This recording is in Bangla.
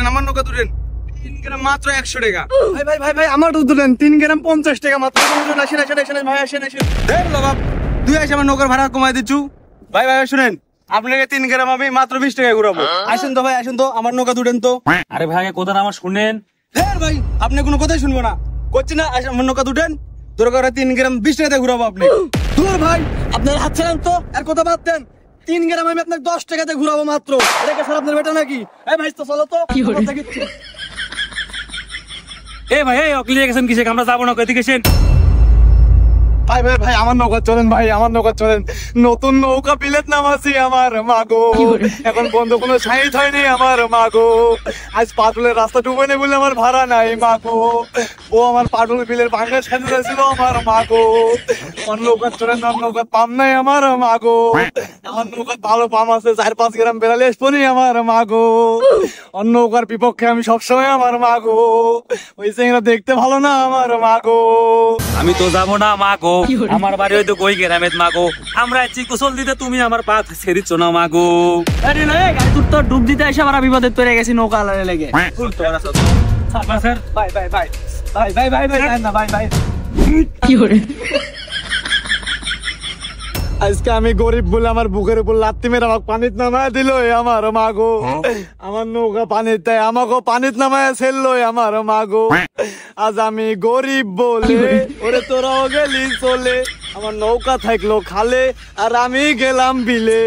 তুলেন, আমার নৌকা তুলেন। 3 গ্রাম মাত্র 100 টাকা। ভাই ভাই ভাই ভাই আমার তুলেন 3 গ্রাম 50 টাকা মাত্র। আসেন আসেন আসেন ভাই আসেন আসেন। দেখ বাবা, তুই এসে আমার নৌকার ভাড়া কমাই দিচ্ছু। ভাই ভাই শুনেন, আপনাকে 3 গ্রাম আমি মাত্র 20 টাকায় ঘুরাবো। আসেন তো ভাই, আসেন তো, আমার নৌকা তুলেন তো। আরে ভাই কথা আমার শুনেন। হ্যাঁ ভাই, আপনি কোনো কথাই শুনবো না, করছি না। আসেন আমার নৌকা তুলেন, দরকার 3 গ্রাম 20 টাকাতে ঘুরাবো আপনি। দূর ভাই, আপনার হাত ছাড়েন তো, আর কথা বাদ দেন। 3 গ্রাম আমি আপনাকে 10 টাকাতে ঘুরাবো মাত্র। এটা স্যার আপনার বেটা নাকি? এই ভাই তো চলো তো। এ ভাই এই অকলিয়ে গেছেন কিসে, আমরা যাবো না, এদিকে এসেন। ভাই ভাই ভাই আমার নৌকা চলেন, ভাই আমার নৌকা চলেন। নতুন নৌকা বিলেত নামাছি আমার মাগো, এখন বন্ধ কোনো সাইড হয়নি আমার মাগো। আজ পাটুলের রাস্তা ডুবে নেই বলে আমার ভাড়া নাই মাগো। ও আমার পাটুল বিলের ভাঙা ছেড়ে দিয়েছিল আমার মাগো। আমার নৌকা চলেন, আমার নৌকা পাম নাই আমার মাগো। আমার নৌকা ভালো পাম আছে, 4-5 গ্রাম বেড়ালে এসপনি আমার মাগো। অন্য নৌকার বিপক্ষে আমি সবসময় আমার মাগো। ওই সিংরা দেখতে ভালো না আমার মাগো। আমি তো যাবো না মাগো, আমার বাড়ি হয়তো কই গ্রামের মাগো। আমরা এসেছি কুশল দিতে, তুমি আমার পা ছেড়িচ্ছ না মাগো। আরে না গাড়ি তো ডুব দিতে এসে আমরা বিপদে পড়ে গেছি নৌকা লেগে। স্যার ভাই ভাই ভাই ভাই ভাই ভাই ভাই না ভাই ভাই কি করে আজকে আমি গরিব বলে আমার বুকের উপর লাত্তি মেরে আমাকে পানিত নামায় দিল আমার মাগো। আমার নৌকা পানিত দেয়, আমাকে পানিত নামায় ছেড়লো আমার মাগো। আজ আমি গরিব বলে ওরে তোরাও গেলি চলে, আমার নৌকা থাকলো খালে আর আমি গেলাম বিলে।